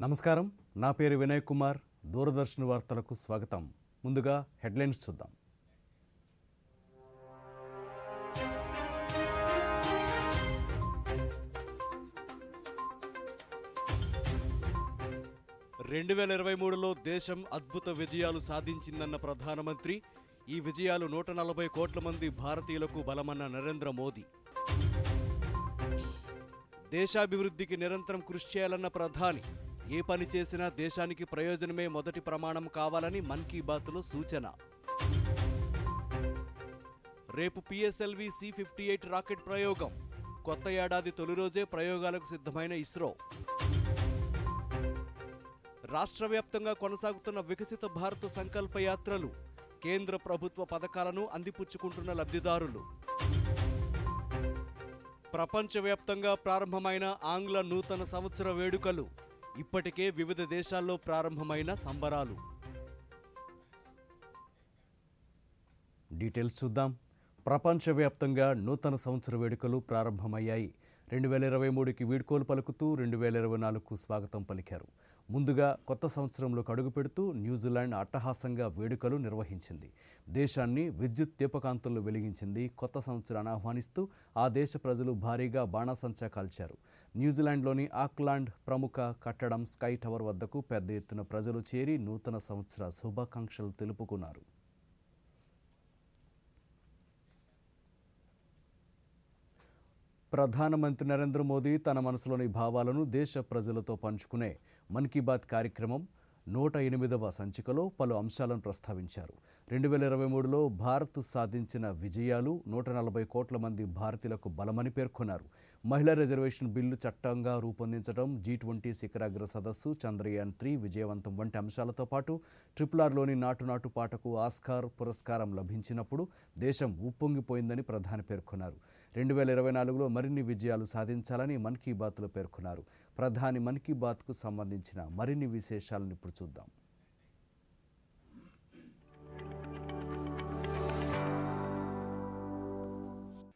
నమస్కారం, నా పేరు వినయ్ కుమార్. దూరదర్శన్ వార్తలకు స్వాగతం. ముందుగా హెడ్లైన్స్ చూద్దాం. రెండు 2023లో దేశం అద్భుత విజయాలు సాధించిందన్న ప్రధానమంత్రి. ఈ విజయాలు 140 కోట్ల మంది భారతీయులకు బలమన్న నరేంద్ర మోదీ. దేశాభివృద్ధికి నిరంతరం కృషి చేయాలన్న ప్రధాని. ఏ పని చేసినా దేశానికి ప్రయోజనమే మొదటి ప్రమాణం కావాలని మన్ కీ బాత్లో సూచన. రేపు PSLV C-58 రాకెట్ ప్రయోగం. కొత్త ఏడాది తొలి రోజే ప్రయోగాలకు సిద్ధమైన ఇస్రో. రాష్ట్ర వ్యాప్తంగా కొనసాగుతున్న వికసిత భారత సంకల్ప యాత్రలు. కేంద్ర ప్రభుత్వ పథకాలను అందిపుచ్చుకుంటున్న లబ్ధిదారులు. ప్రపంచవ్యాప్తంగా ప్రారంభమైన ఆంగ్ల నూతన సంవత్సర వేడుకలు. ఇప్పటికే వివిధ దేశాల్లో ప్రారంభమైన సంబరాలు. డీటెయిల్స్ చూద్దాం. ప్రపంచవ్యాప్తంగా నూతన సంవత్సర వేడుకలు ప్రారంభమయ్యాయి. 2023కి వీడ్కోలు పలుకుతూ 2024కు స్వాగతం పలికారు. ముందుగా కొత్త సంవత్సరంలోకి అడుగుపెడుతూ న్యూజిలాండ్ అట్టహాసంగా వేడుకలు నిర్వహించింది. దేశాన్ని విద్యుత్ దీపకాంతుల్లో వెలిగించింది. కొత్త సంవత్సరాన్ని ఆహ్వానిస్తూ ఆ దేశ ప్రజలు భారీగా బాణాసంచా కాల్చారు. న్యూజిలాండ్లోని ఆక్లాండ్ ప్రముఖ కట్టడం స్కై టవర్ వద్దకు పెద్ద ఎత్తున ప్రజలు చేరి నూతన సంవత్సర శుభాకాంక్షలు తెలుపుకున్నారు. ప్రధానమంత్రి నరేంద్ర మోదీ తన మనసులోని భావాలను దేశ ప్రజలతో పంచుకునే మన్ కీ బాత్ కార్యక్రమం 108వ సంచికలో పలు అంశాలను ప్రస్తావించారు. 2023లో భారత్ సాధించిన విజయాలు 140 కోట్ల మంది భారతీయులకు బలమని పేర్కొన్నారు. మహిళా రిజర్వేషన్ బిల్లు చట్టంగా రూపొందించడం, G20 శిఖరాగ్ర సదస్సు, చంద్రయాన్-3 విజయవంతం వంటి అంశాలతో పాటు RRRలోని నాటు నాటు పాటకు ఆస్కార్ పురస్కారం లభించినప్పుడు దేశం ఉప్పొంగిపోయిందని ప్రధాని పేర్కొన్నారు. 2024లో మరిన్ని విజయాలు సాధించాలని మన్ కీ బాత్లో పేర్కొన్నారు. ప్రధాని మన్ కీ బాత్కు సంబంధించిన మరిన్ని విశేషాలను ఇప్పుడు చూద్దాం.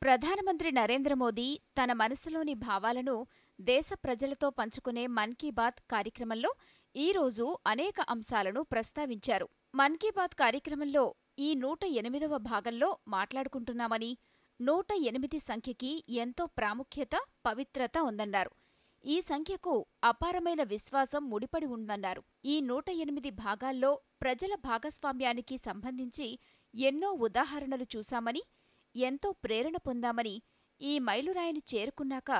ప్రధానమంత్రి నరేంద్ర మోదీ తన మనసులోని భావాలను దేశ ప్రజలతో పంచుకునే మన్ కీ బాత్ కార్యక్రమంలో ఈరోజు అనేక అంశాలను ప్రస్తావించారు. మన్ కీ బాత్ కార్యక్రమంలో ఈ 108వ భాగంలో మాట్లాడుకుంటున్నామని, 108 సంఖ్యకి ఎంతో ప్రాముఖ్యత, పవిత్రత ఉందన్నారు. ఈ సంఖ్యకు అపారమైన విశ్వాసం ముడిపడి ఉందన్నారు. ఈ 108 భాగాల్లో ప్రజల భాగస్వామ్యానికి సంబంధించి ఎన్నో ఉదాహరణలు చూశామని, ఎంతో ప్రేరణ పొందామని, ఈ మైలురాయిని చేరుకున్నాక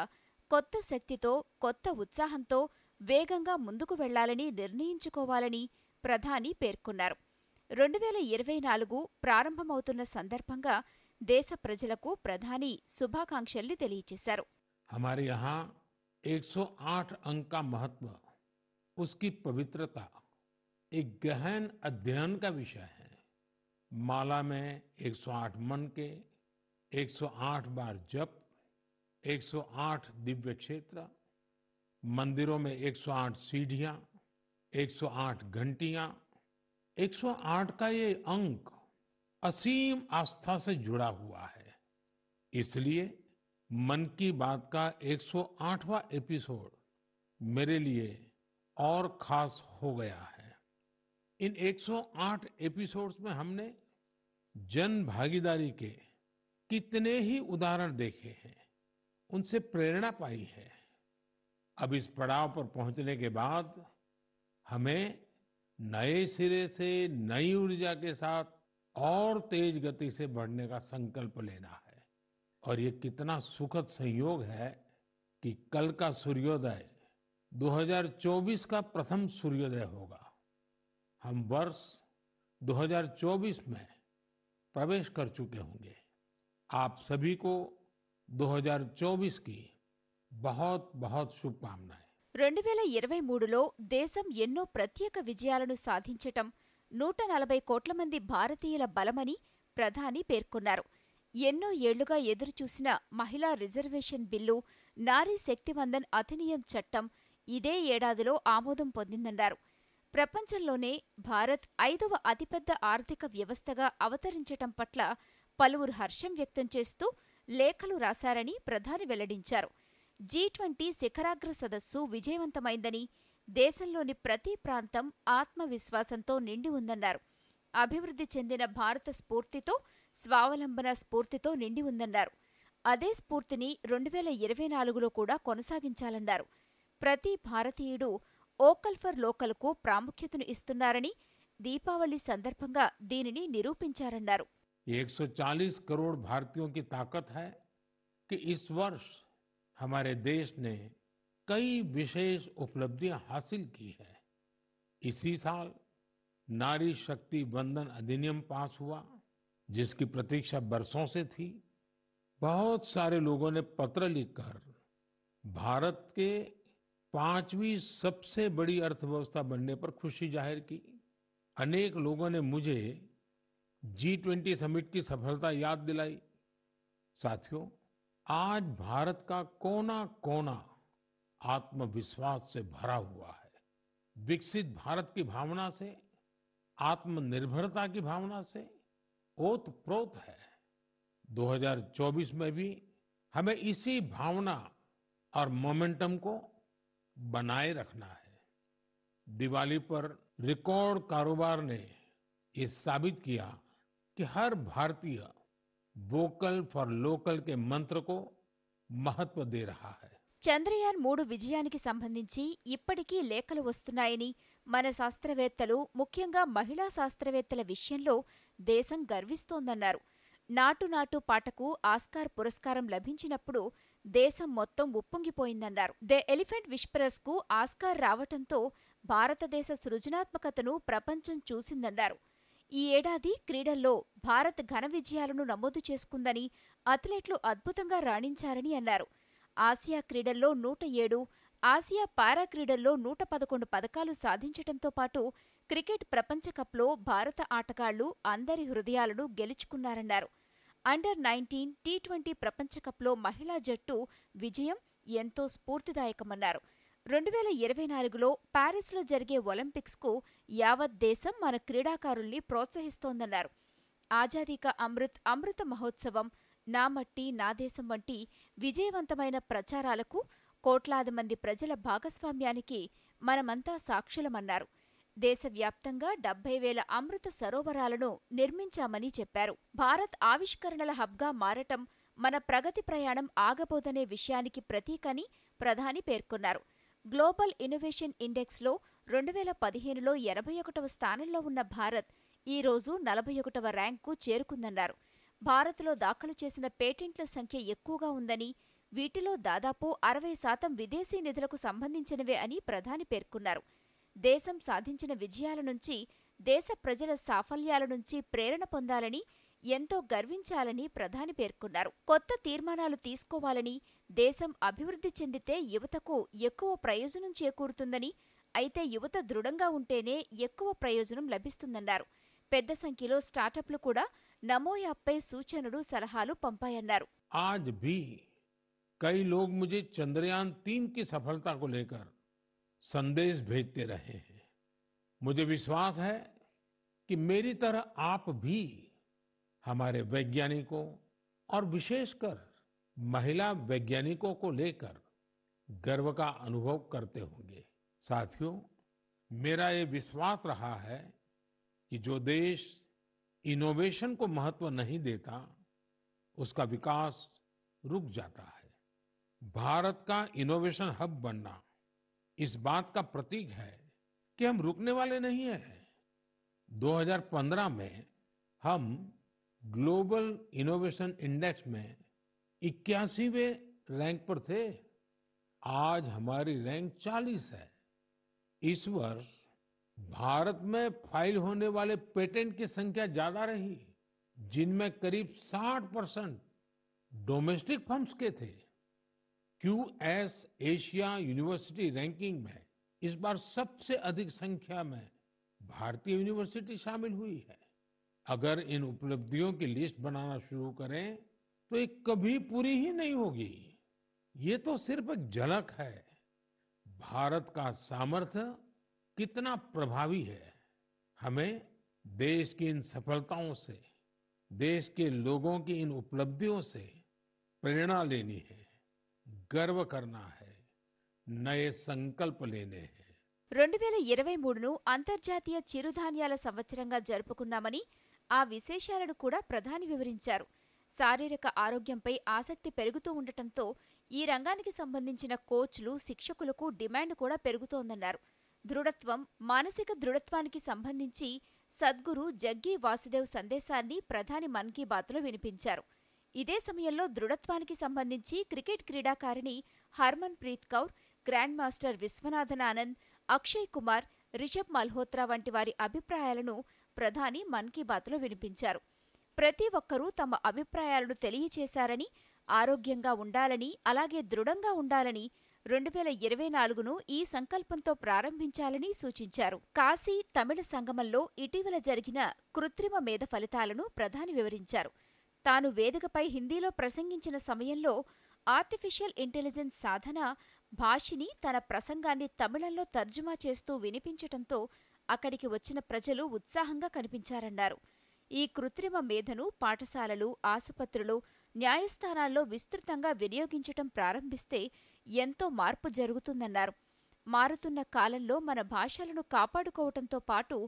కొత్త శక్తితో, కొత్త ఉత్సాహంతో వేగంగా ముందుకు వెళ్లాలని నిర్ణయించుకోవాలని ప్రధాని పేర్కొన్నారు. 2024 ప్రారంభమవుతున్న సందర్భంగా దేశ ప్రజలకు ప్రధాని శుభాకాంక్షల్ని తెలియచేశారు. हमारे यहाँ 108 अंक का महत्व, उसकी पवित्रता एक गहन अध्ययन का विषय है. माला में 108 मन के, 108 बार जप, 108 दिव्य क्षेत्र, मंदिरों में 108 सीढ़ियां, 108 घंटियां. 108 का ये अंक असीम आस्था से जुड़ा हुआ है. इसलिए मन की बात का 108वां एपिसोड मेरे लिए और खास हो गया है. इन 108 एपिसोड्स में हमने जन भागीदारी के कितने ही उदाहरण देखे हैं, उनसे प्रेरणा पाई है. अब इस पड़ाव पर पहुंचने के बाद हमें नए सिरे से नई ऊर्जा के साथ और तेज गति से बढ़ने का संकल्प लेना है. और ये कितना सुखद संयोग है कि कल का सूर्योदय 2024 का प्रथम सूर्योदय होगा. हम वर्ष 2024 में प्रवेश कर चुके होंगे. आप सभी को 2024 की बहुत बहुत शुभकामनाएं. 2023లో దేశం ఎన్నో ప్రత్యేక విజయాలను సాధించటం 140 కోట్ల మంది భారతీయుల బలమని ప్రధాని పేర్కొన్నారు. ఎన్నో ఏళ్లుగా ఎదురుచూసిన మహిళా రిజర్వేషన్ బిల్లు, నారీ శక్తివందన్ అధినియం చట్టం ఇదే ఏడాదిలో ఆమోదం పొందిందన్నారు. ప్రపంచంలోనే భారత్ 5వ అతిపెద్ద ఆర్థిక వ్యవస్థగా అవతరించటం పట్ల పలువురు హర్షం వ్యక్తం చేస్తూ లేఖలు రాశారని ప్రధాని వెల్లడించారు. G20 శిఖరాగ్ర సదస్సు విజయవంతమైందని, దేశంలోని ప్రతి ప్రాంతం ఆత్మవిశ్వాసంతో నిండి ఉందన్నారు. అభివృద్ధి చెందిన భారత స్ఫూర్తితో, స్వావలంబన స్ఫూర్తితో నిండి ఉందన్నారు. అదే స్ఫూర్తిని 2024లో కూడా కొనసాగించాలన్నారు. ప్రతి భారతీయుడు ఓకల్ ఫర్ లోకల్కు ప్రాముఖ్యతను ఇస్తున్నారని, దీపావళి సందర్భంగా దీనిని నిరూపించారన్నారు. 140 करोड़ भारतीयों की ताकत है कि इस वर्ष हमारे देश ने कई विशेष उपलब्धियां हासिल की है। इसी साल नारी शक्ति वंदन अधिनियम पास हुआ, जिसकी प्रतीक्षा बरसों से थी। बहुत सारे लोगों ने पत्र लिखकर भारत के 5वीं सबसे बड़ी अर्थव्यवस्था बनने पर खुशी जाहिर की। अनेक लोगों ने मुझे G20 समिट की सफलता याद दिलाई। साथियों, आज भारत का कोना कोना आत्मविश्वास से भरा हुआ है। विकसित भारत की भावना से, आत्मनिर्भरता की भावना से ओतप्रोत है। 2024 में भी हमें इसी भावना और मोमेंटम को बनाए रखना है। दिवाली पर रिकॉर्ड कारोबार ने ये साबित किया कि हर भारतीय वोकल फॉर लोकल के मंत्र को महत्व दे रहा है। చంద్రయాన్ 3 విజయానికి సంబంధించి ఇప్పటికీ లేఖలు వస్తున్నాయని, మన శాస్త్రవేత్తలు, ముఖ్యంగా మహిళా శాస్త్రవేత్తల విషయంలో దేశం గర్విస్తోందన్నారు. నాటు నాటు పాటకు ఆస్కార్ పురస్కారం లభించినప్పుడు దేశం మొత్తం ఉప్పొంగిపోయిందన్నారు. ది ఎలిఫెంట్ విస్పరర్స్కు ఆస్కార్ రావటంతో భారతదేశ సృజనాత్మకతను ప్రపంచం చూసిందన్నారు. ఈ ఏడాది క్రీడల్లో భారత్ ఘన విజయాలను నమోదు చేసుకుందని, అథ్లెట్లు అద్భుతంగా రాణించారని అన్నారు. ఆసియా క్రీడల్లో 107, ఆసియా పారా క్రీడల్లో 111 పతకాలు సాధించటంతో పాటు క్రికెట్ ప్రపంచకప్లో భారత ఆటగాళ్లు అందరి హృదయాలను గెలుచుకున్నారన్నారు. అండర్-19 టీ20 ప్రపంచకప్లో మహిళా జట్టు విజయం ఎంతో స్ఫూర్తిదాయకమన్నారు. 2024లో ప్యారిస్లో జరిగే ఒలింపిక్స్కు యావత్ దేశం మన క్రీడాకారుల్ని ప్రోత్సహిస్తోందన్నారు. ఆజాదీ కా అమృత్, అమృత మహోత్సవం, నా మట్టి నా దేశం వంటి విజయవంతమైన ప్రచారాలకు కోట్లాది మంది ప్రజల భాగస్వామ్యానికి మనమంతా సాక్షులమన్నారు. దేశవ్యాప్తంగా 70,000 అమృత సరోవరాలను నిర్మించామని చెప్పారు. భారత్ ఆవిష్కరణల హబ్గా మారటం మన ప్రగతి ప్రయాణం ఆగబోదనే విషయానికి ప్రతీకని ప్రధాని పేర్కొన్నారు. గ్లోబల్ ఇన్నోవేషన్ ఇండెక్స్లో 2015లో 81వ స్థానంలో ఉన్న భారత్ ఈ రోజు 41వ ర్యాంకు చేరుకుందన్నారు. భారత్లో దాఖలు చేసిన పేటెంట్ల సంఖ్య ఎక్కువగా ఉందని, వీటిలో దాదాపు 60% విదేశీ నిధులకు సంబంధించినవే అని ప్రధాని పేర్కొన్నారు. దేశం సాధించిన విజయాల నుంచి, దేశ ప్రజల సాఫల్యాల నుంచి ప్రేరణ పొందాలని, ఎంతో గర్వించాలని ప్రధాని పేర్కొన్నారు. కొత్త తీర్మానాలు తీసుకోవాలని, దేశం అభివృద్ధి చెందితే యువతకు ఎక్కువ ప్రయోజనం చేకూరుతుందని, అయితే యువత దృఢంగా ఉంటేనే ఎక్కువ ప్రయోజనం లభిస్తుందన్నారు. పెద్ద సంఖ్యలో స్టార్టప్లు కూడా నమో యాప్పై సూచనలు, సలహాలు పంపాయన్నారు. आज भी कई लोग मुझे चंद्रयान 3 की सफलता को लेकर संदेश भेजते रहे हैं। मुझे विश्वास है कि मेरी तरह आप भी हमारे वैज्ञानिकों और विशेषकर महिला वैज्ञानिकों को लेकर गर्व का अनुभव करते होंगे। साथियों, मेरा ये विश्वास रहा है कि जो देश इनोवेशन को महत्व नहीं देता, उसका विकास रुक जाता है। भारत का इनोवेशन हब बनना इस बात का प्रतीक है कि हम रुकने वाले नहीं हैं। 2015 में हम ग्लोबल इनोवेशन इंडेक्स में 81वें रैंक पर थे। आज हमारी रैंक 40 है। इस वर्ष भारत में फाइल होने वाले पेटेंट की संख्या ज्यादा रही, जिनमें करीब 60% डोमेस्टिक फर्म्स के थे। QS एशिया यूनिवर्सिटी रैंकिंग में इस बार सबसे अधिक संख्या में भारतीय यूनिवर्सिटी शामिल हुई है। अगर इन उपलब्धियों की लिस्ट बनाना शुरू करें तो ये कभी पूरी ही नहीं होगी। ये तो सिर्फ एक झलक है। भारत का सामर्थ्य कितना प्रभावी है। हमें देश की इन सफलताओं से, देश के लोगों की इन उपलब्धियों से प्रेरणा लेनी है, गर्व करना है, नए संकल्प लेने हैं। 2023ను అంతర్జాతీయ చిరుధాన్యాల సంవత్సరంగా జరుపుకున్నామని, ఆ విశేషాలను కూడా ప్రధాని వివరించారు. శారీరక ఆరోగ్యంపై ఆసక్తి పెరుగుతూ ఉండటంతో ఈ రంగానికి సంబంధించిన కోచ్లు, శిక్షకులకు డిమాండ్ కూడా పెరుగుతోందన్నారు. దృఢత్వం, మానసిక దృఢత్వానికి సంబంధించి సద్గురు జగ్గీ వాసుదేవ్ సందేశాన్ని ప్రధాని మన్ కీ బాత్లో వినిపించారు. ఇదే సమయంలో దృఢత్వానికి సంబంధించి క్రికెట్ క్రీడాకారిణి హర్మన్ ప్రీత్ కౌర్, గ్రాండ్ మాస్టర్ విశ్వనాథన్ ఆనంద్, అక్షయ్ కుమార్, రిషబ్ మల్హోత్రా వంటి వారి అభిప్రాయాలను ప్రధాని మన్ కీ బాత్లో వినిపించారు. ప్రతి ఒక్కరూ తమ అభిప్రాయాలను తెలియచేశారని, ఆరోగ్యంగా ఉండాలని, అలాగే దృఢంగా ఉండాలని 2024ను ఈ సంకల్పంతో ప్రారంభించాలని సూచించారు. కాశీ తమిళ సంగమంలో ఇటీవల జరిగిన కృత్రిమ మేధ ఫలితాలను ప్రధాని వివరించారు. తాను వేదికపై హిందీలో ప్రసంగించిన సమయంలో ఆర్టిఫిషియల్ ఇంటెలిజెన్స్ సాధన భాషిని తన ప్రసంగాన్ని తమిళంలో తర్జుమా చేస్తూ వినిపించటంతో అక్కడికి వచ్చిన ప్రజలు ఉత్సాహంగా కనిపించారన్నారు. ఈ కృత్రిమ మేధను పాఠశాలలు, ఆసుపత్రులు, న్యాయస్థానాల్లో విస్తృతంగా వినియోగించటం ప్రారంభిస్తే ఎంతో మార్పు జరుగుతుందన్నారు. మారుతున్న కాలంలో మన భాషలను కాపాడుకోవటంతో పాటు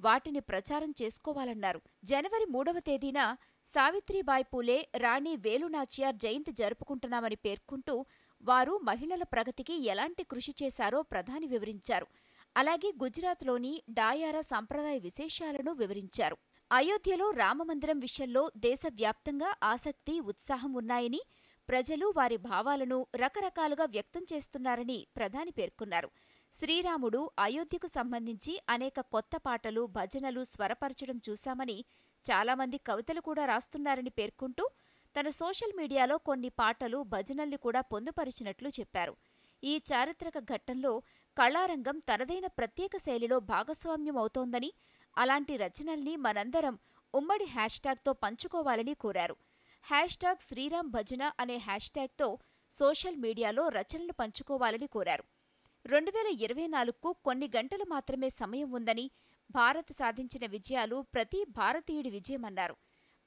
వాటిని ప్రచారం చేసుకోవాలన్నారు. జనవరి 3వ తేదీన సావిత్రిబాయి పూలే, రాణి వేలు నాచియార్ జయంతి జరుపుకుంటున్నామని పేర్కొంటూ వారు మహిళల ప్రగతికి ఎలాంటి కృషి చేశారో ప్రధాని వివరించారు. అలాగే గుజరాత్లోని డాయారా సంప్రదాయ విశేషాలను వివరించారు. అయోధ్యలో రామమందిరం విషయంలో దేశవ్యాప్తంగా ఆసక్తి, ఉత్సాహం ఉన్నాయని, ప్రజలు వారి భావాలను రకరకాలుగా వ్యక్తం చేస్తున్నారని ప్రధాని పేర్కొన్నారు. శ్రీరాముడు అయోధ్యకు సంబంధించి అనేక కొత్త పాటలు, భజనలు స్వరపరచడం చూశామని, చాలామంది కవితలు కూడా రాస్తున్నారని పేర్కొంటూ తన సోషల్ మీడియాలో కొన్ని పాటలు, భజనల్ని కూడా పొందుపరిచినట్లు చెప్పారు. ఈ చారిత్రక ఘట్టంలో కళారంగం తనదైన ప్రత్యేక శైలిలో భాగస్వామ్యమవుతోందని, అలాంటి రచనల్ని మనందరం ఉమ్మడి హ్యాష్ట్యాగ్తో పంచుకోవాలని కోరారు. హ్యాష్ట్యాగ్ శ్రీరామ్ భజన అనే హ్యాష్ట్యాగ్తో సోషల్ మీడియాలో రచనలు పంచుకోవాలని కోరారు. 2024కు కొన్ని గంటలు మాత్రమే సమయం ఉందని, భారత్ సాధించిన విజయాలు ప్రతి భారతీయుడి విజయమన్నారు.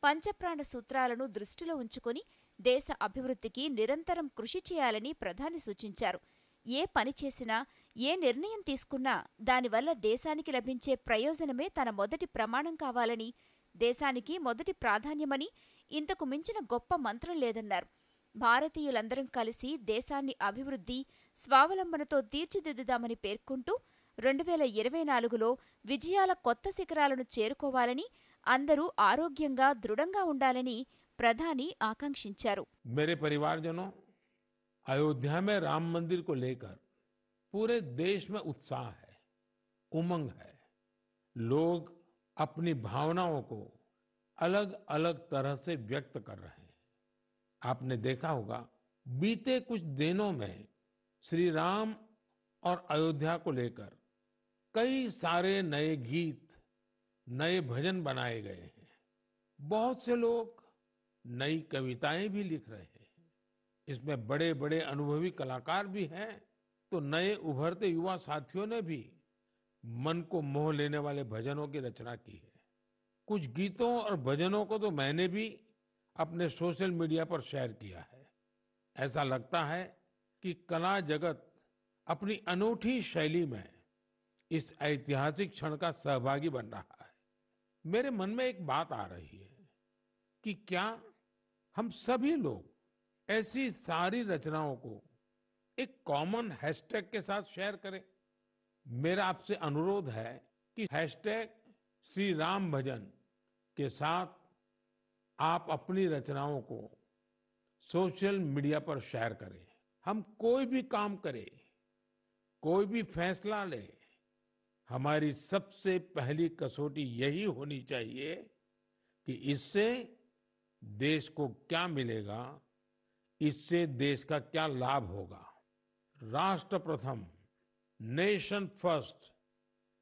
పంచప్రాణ సూత్రాలను దృష్టిలో ఉంచుకుని దేశ అభివృద్ధికి నిరంతరం కృషి చేయాలని ప్రధాని సూచించారు. ఏ పని చేసినా, ఏ నిర్ణయం తీసుకున్నా దానివల్ల దేశానికి లభించే ప్రయోజనమే తన మొదటి ప్రమాణం కావాలని, దేశానికి మొదటి ప్రాధాన్యమని, ఇంతకు మించిన గొప్ప మంత్రం లేదన్నారు. భారతీయులందరం కలిసి దేశాన్ని అభివృద్ధి, స్వావలంబనతో తీర్చిదిద్దుదామని పేర్కొంటూ 2024లో విజయాల కొత్త శిఖరాలను చేరుకోవాలని, అందరూ ఆరోగ్యంగా, దృఢంగా ఉండాలని ప్రధాని ఆకాంక్షించారు. मेरे परिवारजनों, अयोध्या में राम मंदिर को लेकर पूरे देश में उत्साह है, उमंग है। लोग अपनी भावनाओं को अलग अलग तरह से व्यक्त कर रहे हैं। आपने देखा होगा, बीते कुछ दिनों में श्री राम और अयोध्या को लेकर कई सारे नए गीत, नए भजन बनाए गए हैं। बहुत से लोग नई कविताएं भी लिख रहे हैं। इसमें बड़े बड़े अनुभवी कलाकार भी हैं, तो नए उभरते युवा साथियों ने भी मन को मोह लेने वाले भजनों की रचना की है। कुछ गीतों और भजनों को तो मैंने भी अपने सोशल मीडिया पर शेयर किया है। ऐसा लगता है कि कला जगत अपनी अनूठी शैली में इस ऐतिहासिक क्षण का सहभागी बन रहा है। मेरे मन में एक बात आ रही है कि क्या हम सभी लोग ऐसी सारी रचनाओं को एक कॉमन हैशटैग के साथ शेयर करें। मेरा आपसे अनुरोध है कि हैशटैग श्री राम भजन के साथ आप अपनी रचनाओं को सोशल मीडिया पर शेयर करें। हम कोई भी काम करें, कोई भी फैसला ले, हमारी सबसे पहली कसौटी यही होनी चाहिए कि इससे देश को क्या मिलेगा, इससे देश का क्या लाभ होगा। राष्ट्र प्रथम, नेशन फर्स्ट,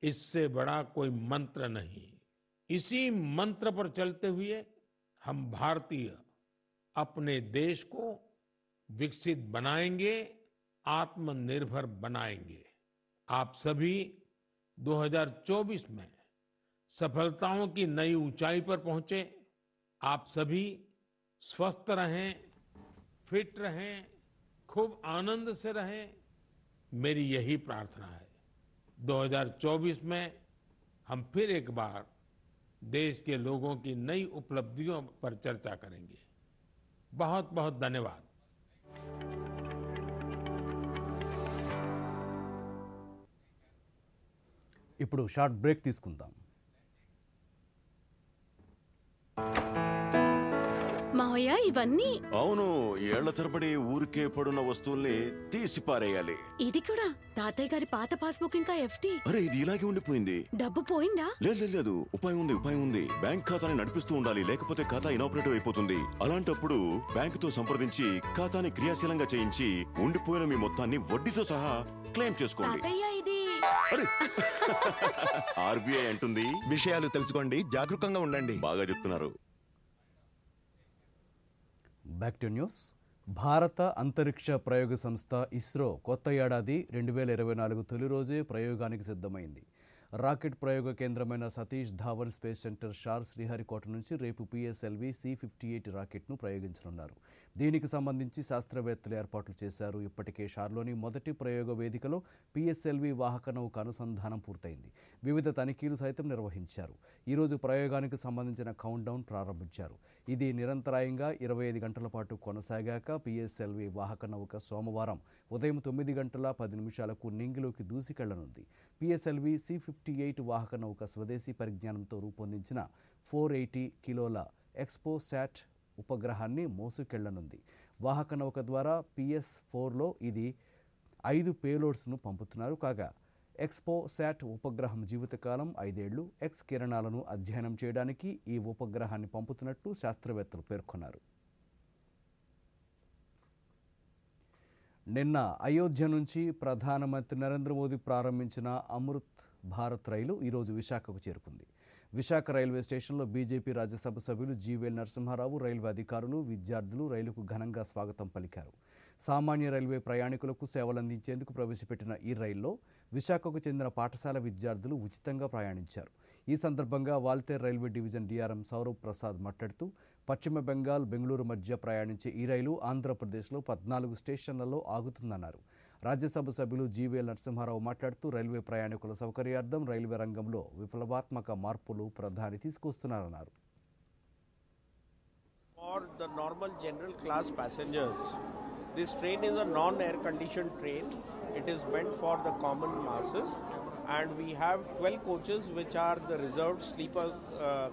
इससे बड़ा कोई मंत्र नहीं। इसी मंत्र पर चलते हुए हम भारतीय अपने देश को विकसित बनाएंगे, आत्मनिर्भर बनाएंगे। आप सभी 2024 में सफलताओं की नई ऊंचाई पर पहुंचे। आप सभी स्वस्थ रहें, फिट रहें, खूब आनंद से रहें, मेरी यही प्रार्थना है। 2024 में हम फिर एक बार देश के लोगों की नई उपलब्धियों पर चर्चा करेंगे। बहुत बहुत धन्यवाद। ఇప్పుడు షార్ట్ బ్రేక్ తీసుకుందాం. మావయ్య ఇవన్నీ అవును, ఏళ్ల తరబడి ఊరికే పడున్న వస్తువుల్ని తీసి పారేయాలి. ఇది కూడా తాతయ్య గారి పాత పాస్బుక్ ఇంకా ఎఫ్డి. అరే, ఇది ఇలాగే ఉండిపోయింది. డబ్బు పోయిందా? లేదు, ఉపాయం ఉంది. బ్యాంక్ ఖాతాని నడిపిస్తూ ఉండాలి, లేకపోతే ఖాతా ఇనాపరేటివ్ అయిపోతుంది. అలాంటప్పుడు బ్యాంకుతో సంప్రదించి ఖాతాని క్రియాశీలంగా చేయించి ఉండిపోయిన మీ మొత్తాన్ని వడ్డీతో సహా క్లెయిమ్ చేసుకోండి. అరే, ఆర్బీఐ అంటుంది, విషయాలు తెలుసుకోండి, జాగరూకంగా ఉండండి. బాగా చెప్తున్నారు. Back to news. భారత అంతరిక్ష ప్రయోగ సంస్థ ఇస్రో కొత్త ఏడాది 2024 తొలి రోజే ప్రయోగానికి సిద్ధమైంది. రాకెట్ ప్రయోగ కేంద్రమైన సతీష్ ధావన్ స్పేస్ సెంటర్ షార్ శ్రీహరికోట నుంచి రేపు పిఎస్ఎల్వి C-58 రాకెట్ను ప్రయోగించనున్నారు. దీనికి సంబంధించి శాస్త్రవేత్తలు ఏర్పాట్లు చేశారు. ఇప్పటికే షార్లోని మొదటి ప్రయోగ వేదికలో పిఎస్ఎల్వి వాహక నౌక అనుసంధానం పూర్తయింది. వివిధ తనిఖీలు సైతం నిర్వహించారు. ఈరోజు ప్రయోగానికి సంబంధించిన కౌంట్ డౌన్ ప్రారంభించారు. ఇది నిరంతరాయంగా 25 గంటల పాటు కొనసాగాక పిఎస్ఎల్వి వాహక నౌక సోమవారం ఉదయం 9 గంటల 10 నిమిషాలకు నింగిలోకి దూసుకెళ్లనుంది. పిఎస్ఎల్వి C-58 వాహక నౌక స్వదేశీ పరిజ్ఞానంతో రూపొందించిన 480 కిలోల ఎక్స్పోసాట్ ఉపగ్రహాన్ని మోసుకెళ్లనుంది. వాహక నౌక ద్వారా PS4లో ఇది 5 పేలోడ్స్ను పంపుతున్నారు. కాగా ఎక్స్పోసాట్ ఉపగ్రహం జీవితకాలం 5 ఏళ్లు. ఎక్స్ కిరణాలను అధ్యయనం చేయడానికి ఈ ఉపగ్రహాన్ని పంపుతున్నట్టు శాస్త్రవేత్తలు పేర్కొన్నారు. నిన్న అయోధ్య నుంచి ప్రధానమంత్రి నరేంద్ర మోదీ ప్రారంభించిన అమృత్ భారత్ రైలు ఈరోజు విశాఖకు చేరుకుంది. విశాఖ రైల్వే స్టేషన్లో బీజేపీ రాజ్యసభ సభ్యులు జీవీఎల్ నరసింహారావు, రైల్వే అధికారులు, విద్యార్థులు రైలుకు ఘనంగా స్వాగతం పలికారు. సామాన్య రైల్వే ప్రయాణికులకు సేవలందించేందుకు ప్రవేశపెట్టిన ఈ రైల్లో విశాఖకు చెందిన పాఠశాల విద్యార్థులు ఉచితంగా ప్రయాణించారు. ఈ సందర్భంగా Waltair railway division DRM Sourav Prasad మాట్లాడుతూ పశ్చిమ బెంగాల్, బెంగళూరు మధ్య ప్రయాణించే ఈ రైలు ఆంధ్రప్రదేశ్లో 14 స్టేషన్లలో ఆగుతుందన్నారు. రాజ్యసభ సభ్యులు జీవీఎల్ నరసింహారావు మాట్లాడుతూ రైల్వే ప్రయాణికుల సౌకర్యార్థం రైల్వే రంగంలో విప్లవాత్మక మార్పులు ప్రధాని తీసుకొస్తున్నారన్నారు. For the normal general class passengers, this train is a non-air conditioned train. It is meant for the common masses, and we have 12 coaches which are the reserved sleeper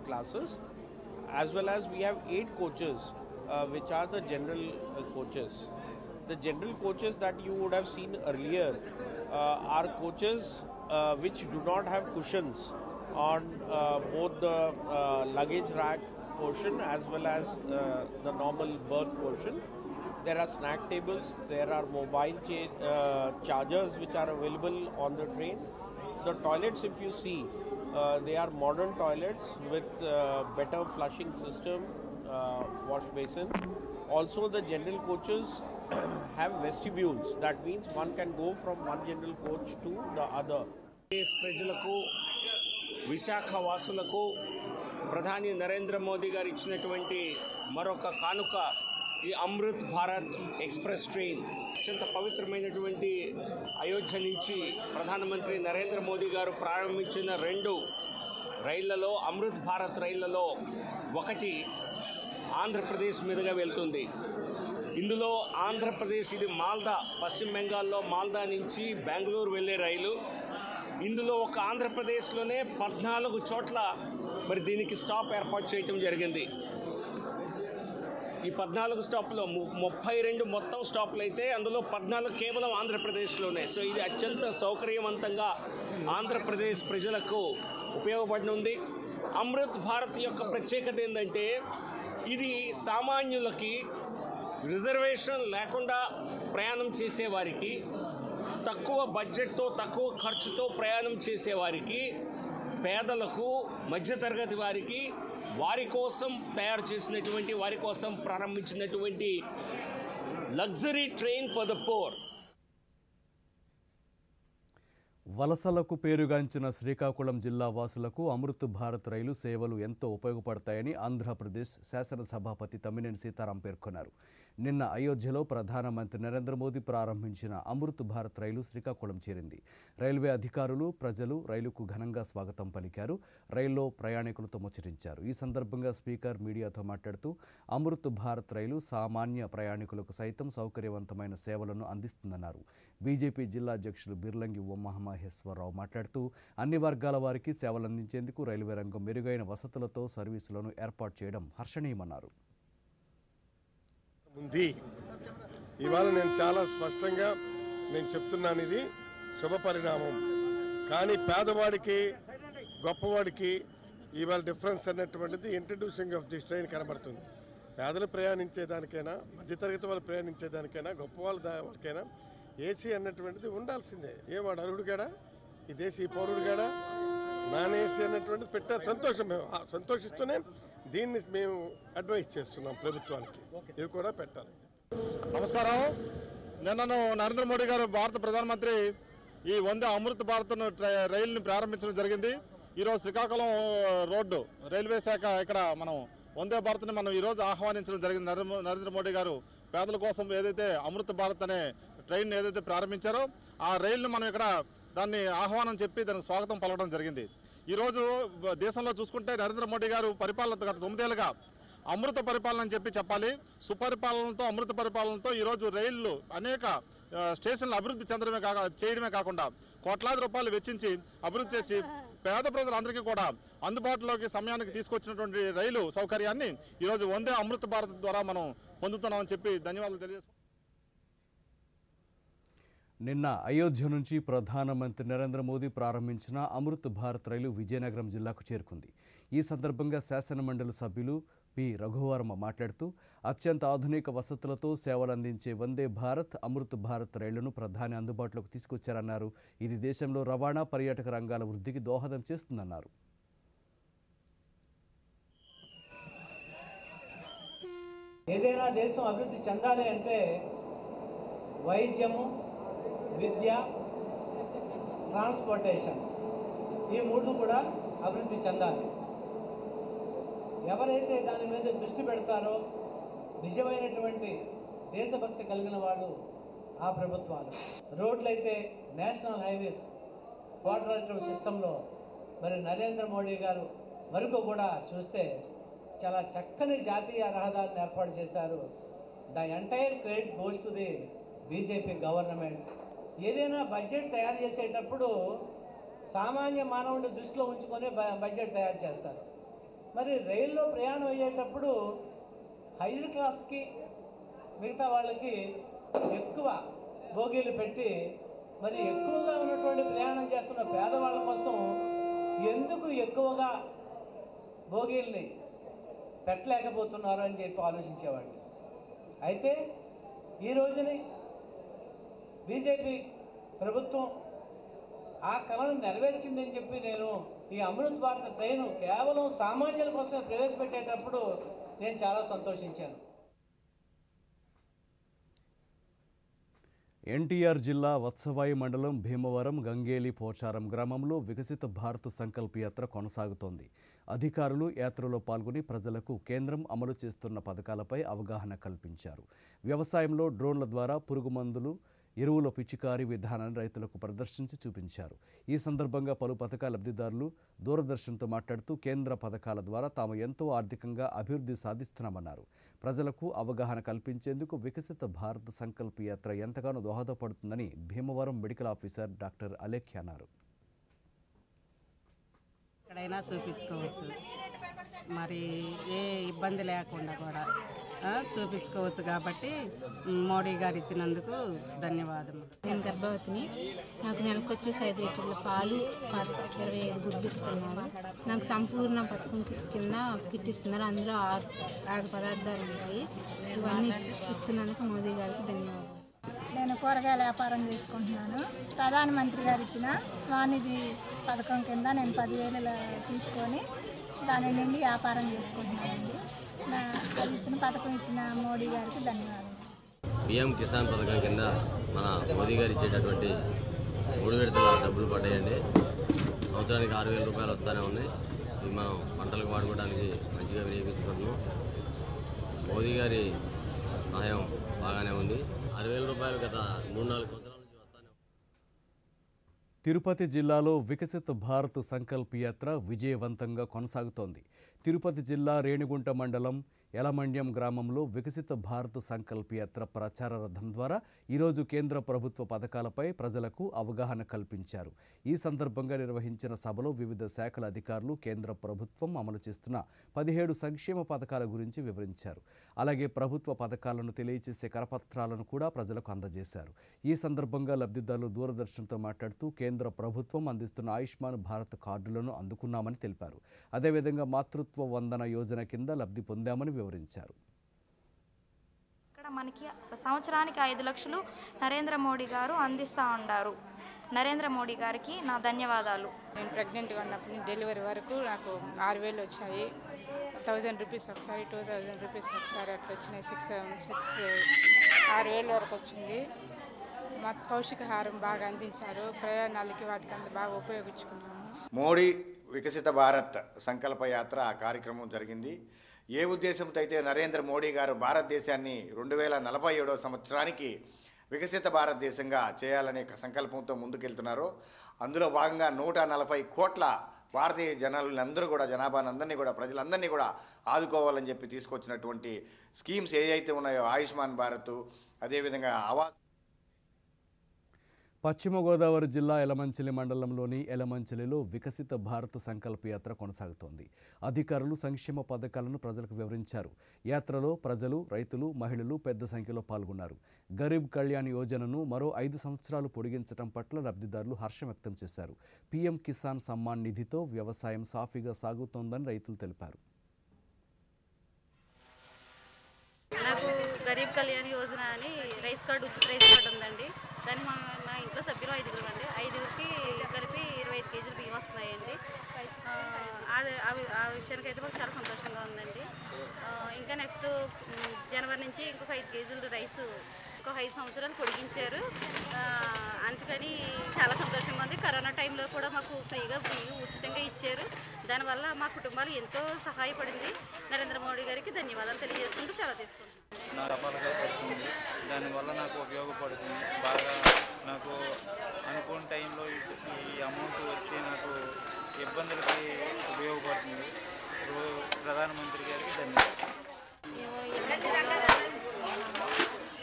classes, as well as we have 8 coaches which are the general coaches. The general coaches that you would have seen earlier are coaches which do not have cushions on both the luggage rack portion as well as the normal berth portion. There are snack tables, there are mobile chargers which are available on the train. The toilets, if you see, they are modern toilets with better flushing system, wash basins. Also the general coaches have vestibules. That means one can go from one general coach to the other. ప్రజలకు, విశాఖ వాసులకు ప్రధాని నరేంద్ర మోదీ గారు ఇచ్చినటువంటి మరొక కానుక ఈ Amrit Bharat express train. అత్యంత పవిత్రమైనటువంటి అయోధ్య నుంచి ప్రధానమంత్రి నరేంద్ర మోదీ గారు ప్రారంభించిన 2 రైళ్లలో, అమృత్ భారత్ రైళ్లలో ఒకటి ఆంధ్రప్రదేశ్ మీదుగా వెళ్తుంది. ఇందులో ఆంధ్రప్రదేశ్, ఇది మాల్దా, పశ్చిమ బెంగాల్లో మాల్దా నుంచి బెంగళూరు వెళ్ళే రైలు. ఇందులో ఒక ఆంధ్రప్రదేశ్లోనే 14 చోట్ల మరి దీనికి స్టాప్ ఏర్పాటు చేయటం జరిగింది. ఈ 14 స్టాప్లో 32 మొత్తం స్టాపులు అయితే అందులో 14 కేవలం ఆంధ్రప్రదేశ్లోనే. సో ఇది అత్యంత సౌకర్యవంతంగా ఆంధ్రప్రదేశ్ ప్రజలకు ఉపయోగపడనుంది. అమృత్ భారత్ యొక్క ప్రత్యేకత ఏంటంటే ఇది సామాన్యులకి, రిజర్వేషన్ లేకుండా ప్రయాణం చేసేవారికి, తక్కువ బడ్జెట్తో తక్కువ ఖర్చుతో ప్రయాణం చేసేవారికి, పేదలకు, మధ్యతరగతి వారికి, వారి కోసం తయారు చేసినటువంటి, వారి కోసం ప్రారంభించినటువంటి luxury train for the poor. వలసలకు పేరుగాంచిన శ్రీకాకుళం జిల్లా వాసులకు అమృత్ భారత్ రైలు సేవలు ఎంతో ఉపయోగపడతాయని ఆంధ్రప్రదేశ్ శాసనసభాపతి తమ్మినేని సీతారాం పేర్కొన్నారు. నిన్న అయోధ్యలో ప్రధానమంత్రి నరేంద్ర మోదీ ప్రారంభించిన అమృత్ భారత్ రైలు శ్రీకాకుళం చేరింది. రైల్వే అధికారులు, ప్రజలు రైలుకు ఘనంగా స్వాగతం పలికారు. రైల్లో ప్రయాణికులతో ముచ్చటించారు. ఈ సందర్భంగా స్పీకర్ మీడియాతో మాట్లాడుతూ అమృత్ భారత్ రైలు సామాన్య ప్రయాణికులకు సైతం సౌకర్యవంతమైన సేవలను అందిస్తుందన్నారు. బీజేపీ జిల్లా అధ్యక్షులు బిర్లంగి ఉమామహేశ్వరరావు మాట్లాడుతూ అన్ని వర్గాల వారికి సేవలందించేందుకు రైల్వే రంగం మెరుగైన వసతులతో సర్వీసులను ఏర్పాటు చేయడం హర్షణీయమన్నారు. ఇవాళ నేను చాలా స్పష్టంగా చెప్తున్నాను, ఇది శుభ పరిణామం. కానీ పేదవాడికి గొప్పవాడికి ఇవాళ డిఫరెన్స్ అన్నటువంటిది ఇంట్రడ్యూసింగ్ ఆఫ్ దిస్ ట్రైన్ కనబడుతుంది. పేదలు ప్రయాణించేదానికైనా, మధ్యతరగతి వాళ్ళు ప్రయాణించేదానికైనా, గొప్ప వాళ్ళకైనా ఏసీ అన్నటువంటిది ఉండాల్సిందే. వాడు అర్హుడుగాడా, ఈ దేశీ పౌరుడుగాడా, నాన్ ఏసీ అన్నటువంటిది పెట్టారు. సంతోషం, మేము సంతోషిస్తూనే దీన్ని మేము అడ్వైస్ చేస్తున్నాం ప్రభుత్వానికి, ఇవి కూడా పెట్టాలి. నమస్కారం. నిన్నను నరేంద్ర మోడీ గారు భారత ప్రధానమంత్రి ఈ వందే అమృత్ భారత్ రైలుని ప్రారంభించడం జరిగింది. ఈరోజు శ్రీకాకుళం రోడ్డు రైల్వే శాఖ ఇక్కడ మనం వందే భారత్ని మనం ఈరోజు ఆహ్వానించడం జరిగింది. నరేంద్ర మోడీ గారు పేదల కోసం ఏదైతే అమృత్ భారత్ అనే ట్రైన్ ఏదైతే ప్రారంభించారో ఆ రైలును మనం ఇక్కడ దాన్ని ఆహ్వానం చెప్పి దానికి స్వాగతం పలకడం జరిగింది. ఈరోజు దేశంలో చూసుకుంటే నరేంద్ర మోడీ గారు పరిపాలన గత 9 ఏళ్ళుగా అమృత పరిపాలన అని చెప్పాలి. సుపరిపాలనతో, అమృత పరిపాలనతో ఈరోజు రైళ్లు అనేక స్టేషన్లు అభివృద్ధి చేయడమే కాకుండా కోట్లాది రూపాయలు వెచ్చించి అభివృద్ధి చేసి పేద ప్రజలందరికీ కూడా అందుబాటులోకి సమయానికి తీసుకొచ్చినటువంటి రైలు సౌకర్యాన్ని ఈరోజు వందే అమృత్ భారత్ ద్వారా మనం పొందుతున్నామని చెప్పి ధన్యవాదాలు తెలియజేస్తున్నాం. నిన్న అయోధ్య నుంచి ప్రధానమంత్రి నరేంద్ర మోదీ ప్రారంభించిన అమృత్ భారత్ రైలు విజయనగరం జిల్లాకు చేరుకుంది. ఈ సందర్భంగా శాసనమండలి సభ్యులు పి రఘువర్మ మాట్లాడుతూ అత్యంత ఆధునిక వసతులతో సేవలందించే వందే భారత్, అమృత్ భారత్ రైళ్లను ప్రధాని అందుబాటులోకి తీసుకొచ్చారన్నారు. ఇది దేశంలో రవాణా, పర్యాటక రంగాల వృద్ధికి దోహదం చేస్తుందన్నారు. ఏదైనా దేశం అభివృద్ధి చెందాలి అంటే వైద్యము, విద్య, ట్రాన్స్పోర్టేషన్ ఈ 3 కూడా అభివృద్ధి చెందాలి. ఎవరైతే దాని మీద దృష్టి పెడతారో నిజమైనటువంటి దేశభక్తి కలిగిన వాళ్ళు ఆ ప్రభుత్వాలు. రోడ్లైతే నేషనల్ హైవేస్, క్వాడ్రిలేటరల్ సిస్టంలో మరి నరేంద్ర మోడీ గారు వరకు కూడా చూస్తే చాలా చక్కని జాతీయ రహదారిని ఏర్పాటు చేశారు. The entire credit goes to the BJP government. ఏదైనా బడ్జెట్ తయారు చేసేటప్పుడు సామాన్య మానవుడిని దృష్టిలో ఉంచుకొని బడ్జెట్ తయారు చేస్తారు. మరి రైల్లో ప్రయాణం అయ్యేటప్పుడు హైయర్ క్లాస్కి మిగతా వాళ్ళకి ఎక్కువ బోగీలు పెట్టి మరి ఎక్కువగా ఉన్నటువంటి ప్రయాణం చేస్తున్న పేదవాళ్ళ కోసం ఎందుకు ఎక్కువగా బోగీల్ని పెట్టలేకపోతున్నారు అని చెప్పి ఆలోచించేవాడిని. అయితే ఈ రోజుని బీజేపీ ప్రభుత్వం ఆ కళను నెరవేర్చిందని చెప్పి నేను ఈ అమృత్ భారత్ ట్రైను కేవలం సామాన్యుల కోసమే ప్రవేశపెట్టేటప్పుడు నేను చాలా సంతోషించాను. ఎన్టీఆర్ జిల్లా వత్సవాయి మండలం భీమవరం గంగేలి పోచారం గ్రామంలో వికసిత భారత్ సంకల్ప యాత్ర కొనసాగుతోంది. అధికారులు యాత్రలో పాల్గొని ప్రజలకు కేంద్రం అమలు చేస్తున్న పథకాలపై అవగాహన కల్పించారు. వ్యవసాయంలో డ్రోన్ల ద్వారా పురుగుమందులు, ఎరువుల పిచికారీ విధానాన్ని రైతులకు ప్రదర్శించి చూపించారు. ఈ సందర్భంగా పలు పథకాల లబ్ధిదారులు దూరదర్శన్తో మాట్లాడుతూ కేంద్ర పథకాల ద్వారా తాము ఎంతో ఆర్థికంగా అభివృద్ధి సాధిస్తున్నామన్నారు. ప్రజలకు అవగాహన కల్పించేందుకు వికసిత భారత్ సంకల్ప యాత్ర ఎంతగానో దోహదపడుతుందని Bhimavaram medical officer doctor Alekhya అన్నారు. ఎక్కడైనా చూపించుకోవచ్చు, మరి ఏ ఇబ్బంది లేకుండా కూడా చూపించుకోవచ్చు. కాబట్టి మోడీ గారు ఇచ్చినందుకు ధన్యవాదములు. నేను గర్భవతిని. నాకు నెలకు వచ్చేసి 5 లీటర్ల పాలు, 25 గుడ్లు ఇస్తున్నారు. నాకు సంపూర్ణ పథకం కింద కిట్ ఇస్తున్నారు. అందులో 6 పదార్థాలు ఉంటాయి. ఇవన్నీ ఇస్తున్నందుకు మోదీ గారికి ధన్యవాదాలు. నేను కూరగాయల వ్యాపారం చేసుకుంటున్నాను. ప్రధానమంత్రి గారు ఇచ్చిన స్వానిధి పథకం కింద నేను 10,000 తీసుకొని దాని నుండి వ్యాపారం చేసుకుంటున్నానండి. అది ఇచ్చిన పథకం ఇచ్చిన మోడీ గారికి ధన్యవాదాలు. పిఎం కిసాన్ పథకం కింద మన మోదీ గారు ఇచ్చేటటువంటి 3 విడతల డబ్బులు పడ్డాయండి. సంవత్సరానికి 6,000 రూపాయలు వస్తూనే ఉన్నాయి. ఇవి మనం పంటలకు వాడుకోవడానికి మంచిగా వినియోగించుకుంటున్నాం. మోదీ గారి సహాయం 6,000 రూపాయలు గత 3-4 సంవత్సరాల నుంచి వస్తానే. తిరుపతి జిల్లాలో వికసిత భారత్ సంకల్ప్ యాత్ర విజయవంతంగా కొనసాగుతోంది. తిరుపతి జిల్లా రేణిగుంట మండలం యలమండ్యం గ్రామంలో వికసిత భారత్ సంకల్ప్ యాత్ర ప్రచార రథం ద్వారా ఈరోజు కేంద్ర ప్రభుత్వ పథకాలపై ప్రజలకు అవగాహన కల్పించారు. ఈ సందర్భంగా నిర్వహించిన సభలో వివిధ శాఖల అధికారులు కేంద్ర ప్రభుత్వం అమలు చేస్తున్న 17 సంక్షేమ పథకాల గురించి వివరించారు. అలాగే ప్రభుత్వ పథకాలను తెలియజేసే కరపత్రాలను కూడా ప్రజలకు అందజేశారు. ఈ సందర్భంగా లబ్ధిదారులు దూరదర్శన్తో మాట్లాడుతూ కేంద్ర ప్రభుత్వం అందిస్తున్న ఆయుష్మాన్ భారత్ కార్డులను అందుకున్నామని తెలిపారు. అదేవిధంగా మాతృత్వ వందన యోజన కింద లబ్ధి పొందామని వివరించారు. ఇక్కడ మనకి సంవత్సరానికి 5 లక్షలు నరేంద్ర మోడీ గారు అందిస్తూ ఉంటారు. నరేంద్ర మోడీ గారికి నా ధన్యవాదాలు. నేను ప్రెగ్నెంట్గా ఉన్నప్పుడు డెలివరీ వరకు నాకు 6,000 వచ్చాయి. 1,000 రూపీస్ ఒకసారి, 2,000 రూపీస్ ఒకసారి అట్లా వచ్చినాయి. 6,000 వరకు వచ్చింది. మా పౌష్టికాహారం బాగా అందించారు. ప్రయాణాలకి వాటికి అంత బాగా ఉపయోగించుకున్నాము. మోడీ వికసిత భారత్ సంకల్ప యాత్ర కార్యక్రమం జరిగింది. ఏ ఉద్దేశంతో అయితే నరేంద్ర మోడీ గారు భారతదేశాన్ని 2047వ సంవత్సరానికి వికసిత భారతదేశంగా చేయాలనే సంకల్పంతో ముందుకెళ్తున్నారో అందులో భాగంగా 140 కోట్ల భారతీయ జనాలందరూ కూడా జనాభానందరినీ కూడా ప్రజలందరినీ కూడా ఆదుకోవాలని చెప్పి తీసుకొచ్చినటువంటి స్కీమ్స్ ఏవైతే ఉన్నాయో ఆయుష్మాన్ భారత్, అదేవిధంగా ఆవాస్. పశ్చిమ గోదావరి జిల్లా యలమంచిలి మండలంలోని యలమంచిలిలో వికసిత భారత్ సంకల్ప యాత్ర కొనసాగుతోంది. అధికారులు సంక్షేమ పథకాలను ప్రజలకు వివరించారు. యాత్రలో ప్రజలు, రైతులు, మహిళలు పెద్ద సంఖ్యలో పాల్గొన్నారు. గరీబ్ కళ్యాణ్ యోజనను మరో 5 సంవత్సరాలు పొడిగించడం పట్ల లబ్ధిదారులు హర్షం వ్యక్తం చేశారు. పీఎం కిసాన్ సమ్మాన్ నిధితో వ్యవసాయం సాఫీగా సాగుతోందని రైతులు తెలిపారు. నాకు గరీబ్ కళ్యాణ్ యోజన అని రైస్ కార్డు, ఉచిత రైస్ కార్డు ఉందండి. దాన్ని మా ఇంట్లో సభ్యులు 5 అండి. 5కి కలిపి 25 కేజీలు బియ్యం వస్తున్నాయండి. ఆ విషయానికి అయితే మాకు చాలా సంతోషంగా ఉందండి. ఇంకా నెక్స్ట్ జనవరి నుంచి ఇంకొక 5 కేజీలు రైస్ ఇంకొక 5 సంవత్సరాలు పొడిగించారు. అందుకని చాలా సంతోషంగా ఉంది. కరోనా టైంలో కూడా మాకు ఫ్రీగా బియ్యం ఉచితంగా ఇచ్చారు. దానివల్ల మా కుటుంబాలు ఎంతో సహాయపడింది. నరేంద్ర మోడీ గారికి ధన్యవాదాలు తెలియజేసుకుంటూ సెలవు తీసుకుంటాం. నా రకాలుగా పడుతుంది. దానివల్ల నాకు ఉపయోగపడుతుంది. బాగా నాకు అనుకున్న టైంలో ఈ అమౌంట్ వచ్చి నాకు ఇబ్బందులకి ఉపయోగపడుతుంది. ప్రధానమంత్రి గారికి ధన్యవాదాలు.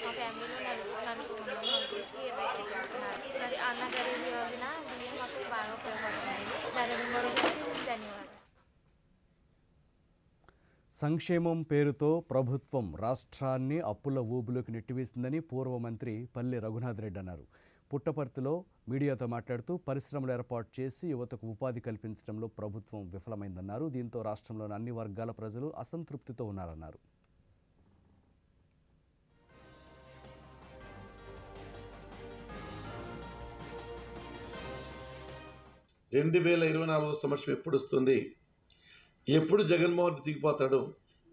మా ఫ్యామిలీలో నలుగురు అన్న గరీబ్ యోజన బియ్యం మాకు బాగా ఉపయోగపడుతుంది. నరేంద్ర మోడీ గారికి ధన్యవాదాలు. సంక్షేమం పేరుతో ప్రభుత్వం రాష్ట్రాన్ని అప్పుల ఊబులోకి నెట్టివేసిందని పూర్వ మంత్రి పల్లె రఘునాథ్ రెడ్డి అన్నారు. పుట్టపర్తిలో మీడియాతో మాట్లాడుతూ పరిశ్రమలు ఏర్పాటు చేసి యువతకు ఉపాధి కల్పించడంలో ప్రభుత్వం విఫలమైందన్నారు. దీంతో రాష్ట్రంలోని అన్ని వర్గాల ప్రజలు అసంతృప్తితో ఉన్నారన్నారు. 2024 సంవత్సరం ఎప్పుడు వస్తుంది, ఎప్పుడు జగన్మోహన్ రెడ్డి దిగిపోతాడు,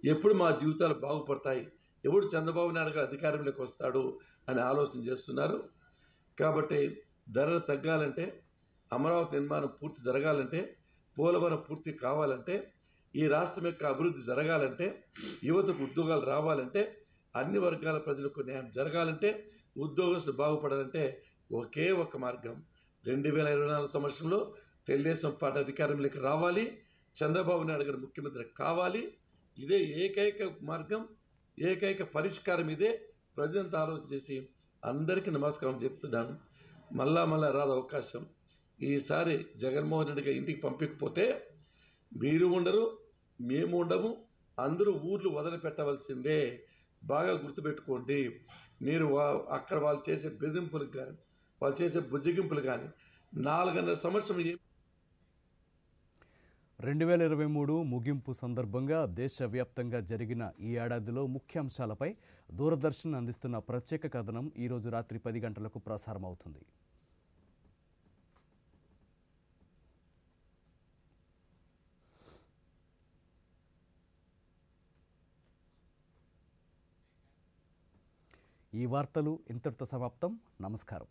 ఎప్పుడు మా జీవితాలు బాగుపడతాయి, ఎప్పుడు చంద్రబాబు నాయుడు గారు అధికారంలోకి వస్తాడు అని ఆలోచన చేస్తున్నారు. కాబట్టి ధరలు తగ్గాలంటే, అమరావతి నిర్మాణం పూర్తి జరగాలంటే, పోలవరం పూర్తి కావాలంటే, ఈ రాష్ట్రం యొక్క అభివృద్ధి జరగాలంటే, యువతకు ఉద్యోగాలు రావాలంటే, అన్ని వర్గాల ప్రజలకు న్యాయం జరగాలంటే, ఉద్యోగస్తులు బాగుపడాలంటే ఒకే ఒక మార్గం 2024 సంవత్సరంలో తెలుగుదేశం పార్టీ అధికారంలోకి రావాలి, చంద్రబాబు నాయుడు గారు ముఖ్యమంత్రి కావాలి. ఇదే ఏకైక మార్గం, ఏకైక పరిష్కారం. ఇదే ప్రజలంతా ఆలోచన చేసి అందరికీ నమస్కారం చెప్తున్నాను. మళ్ళా రాదు అవకాశం. ఈసారి జగన్మోహన్ రెడ్డి గారు ఇంటికి పంపించకపోతే మీరు ఉండరు, మేము ఉండము, అందరూ ఊర్లు వదిలిపెట్టవలసిందే. బాగా గుర్తుపెట్టుకోండి. మీరు అక్కడ వాళ్ళు చేసే బెదింపులకు కానీ, వాళ్ళు చేసే బుజ్జగింపులు కానీ 4.5 సంవత్సరం 2023 ముగింపు సందర్భంగా దేశవ్యాప్తంగా జరిగిన ఈ ఏడాదిలో ముఖ్యాంశాలపై దూరదర్శన్ అందిస్తున్న ప్రత్యేక కథనం ఈరోజు రాత్రి 10 గంటలకు ప్రసారమవుతుంది. ఈ వార్తలు ఇంతటితో సమాప్తం. నమస్కారం.